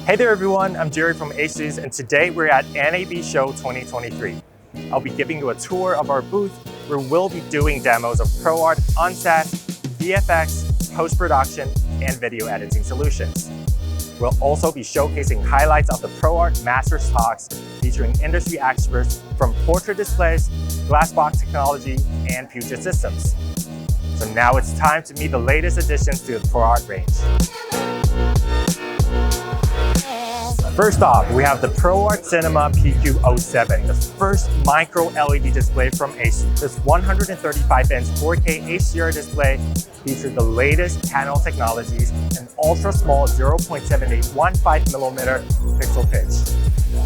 Hey there everyone, I'm Jerry from ASUS and today we're at NAB Show 2023. I'll be giving you a tour of our booth where we'll be doing demos of ProArt on-set, VFX, post-production, and video editing solutions. We'll also be showcasing highlights of the ProArt Masters Talks featuring industry experts from Portrait Displays, Glassbox Technology, and Puget Systems. So now it's time to meet the latest additions to the ProArt range. First off, we have the ProArt Cinema PQ07, the first micro LED display from ASUS. This 135-inch 4K HDR display features the latest Canon technologies and ultra-small 0.7815mm pixel pitch.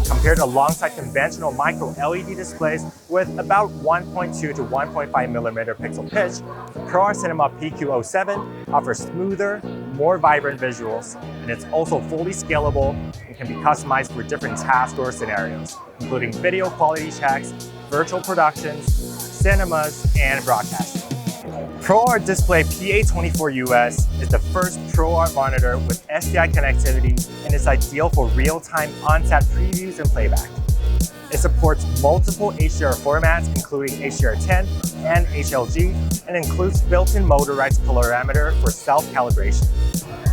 Compared alongside conventional micro LED displays with about 1.2 to 1.5mm pixel pitch, ProArt Cinema PQ07 offers smoother, more vibrant visuals, and it's also fully scalable and can be customized for different tasks or scenarios, including video quality checks, virtual productions, cinemas, and broadcasting. ProArt Display PA24US is the first ProArt monitor with SDI connectivity and is ideal for real-time on-set previews and playback. It supports multiple HDR formats, including HDR10 and HLG, and includes built-in motorized colorimeter for self-calibration.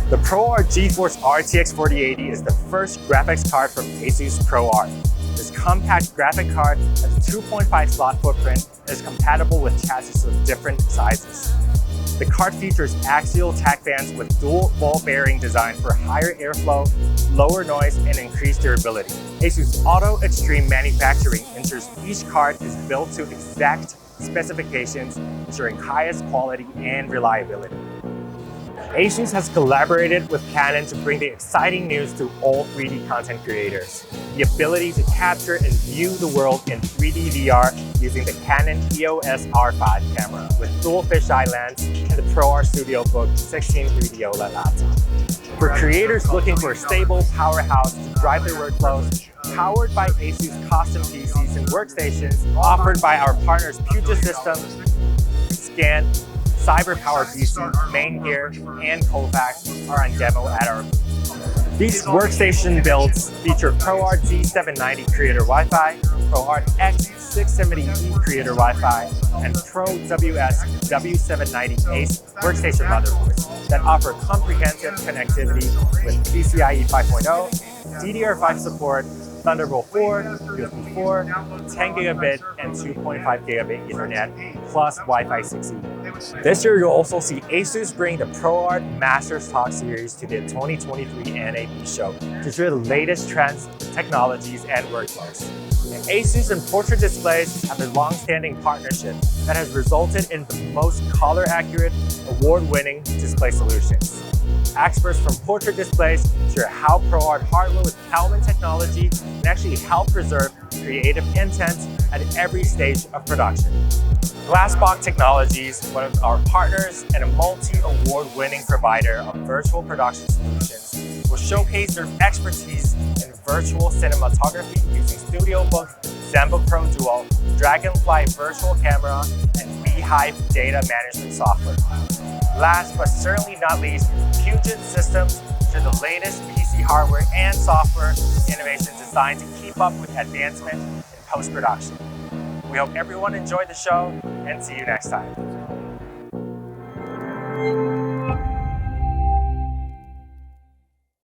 The ProArt GeForce RTX 4080 is the first graphics card from ASUS ProArt. This compact graphic card has a 2.5 slot footprint and is compatible with chassis of different sizes. The card features axial tack fans with dual ball bearing design for higher airflow, lower noise, and increased durability. ASUS Auto Extreme Manufacturing ensures each card is built to exact specifications, ensuring highest quality and reliability. ASUS has collaborated with Canon to bring the exciting news to all 3D content creators. The ability to capture and view the world in 3D VR using the Canon EOS R5 camera with dual fisheye lens and the ProArt Studiobook 16 3D OLED laptop. For creators looking for a stable powerhouse to drive their workflows, powered by ASUS custom PCs and workstations offered by our partners Puget Systems, Scan, CyberPower PC, Main Gear, and Kovacs are on demo at our booth. These workstation builds feature ProArt Z790 Creator Wi-Fi, ProArt X670E Creator Wi-Fi, and ProWS W790 Ace workstation motherboards that offer comprehensive connectivity with PCIe 5.0, DDR5 support, Thunderbolt 4, USB 4, 10 gigabit, and 2.5 gigabit Ethernet, plus Wi-Fi 6E. This year, you'll also see ASUS bring the ProArt Masters Talk series to the 2023 NAB Show to share the latest trends, technologies, and workflows. And ASUS and Portrait Displays have a long-standing partnership that has resulted in the most color-accurate, award-winning display solutions. Experts from Portrait Displays share how ProArt hardware with Canon technology can actually help preserve creative intent at every stage of production. Glassbox Technology is one of our partners and a multi-award-winning provider of virtual production solutions. Will showcase their expertise in virtual cinematography using Studiobook, Zamba Pro Duo, Dragonfly virtual camera, and Beehive data management software. Last but certainly not least, Puget Systems share the latest PC hardware and software innovations designed to keep up with advancement in post-production. We hope everyone enjoyed the show and see you next time.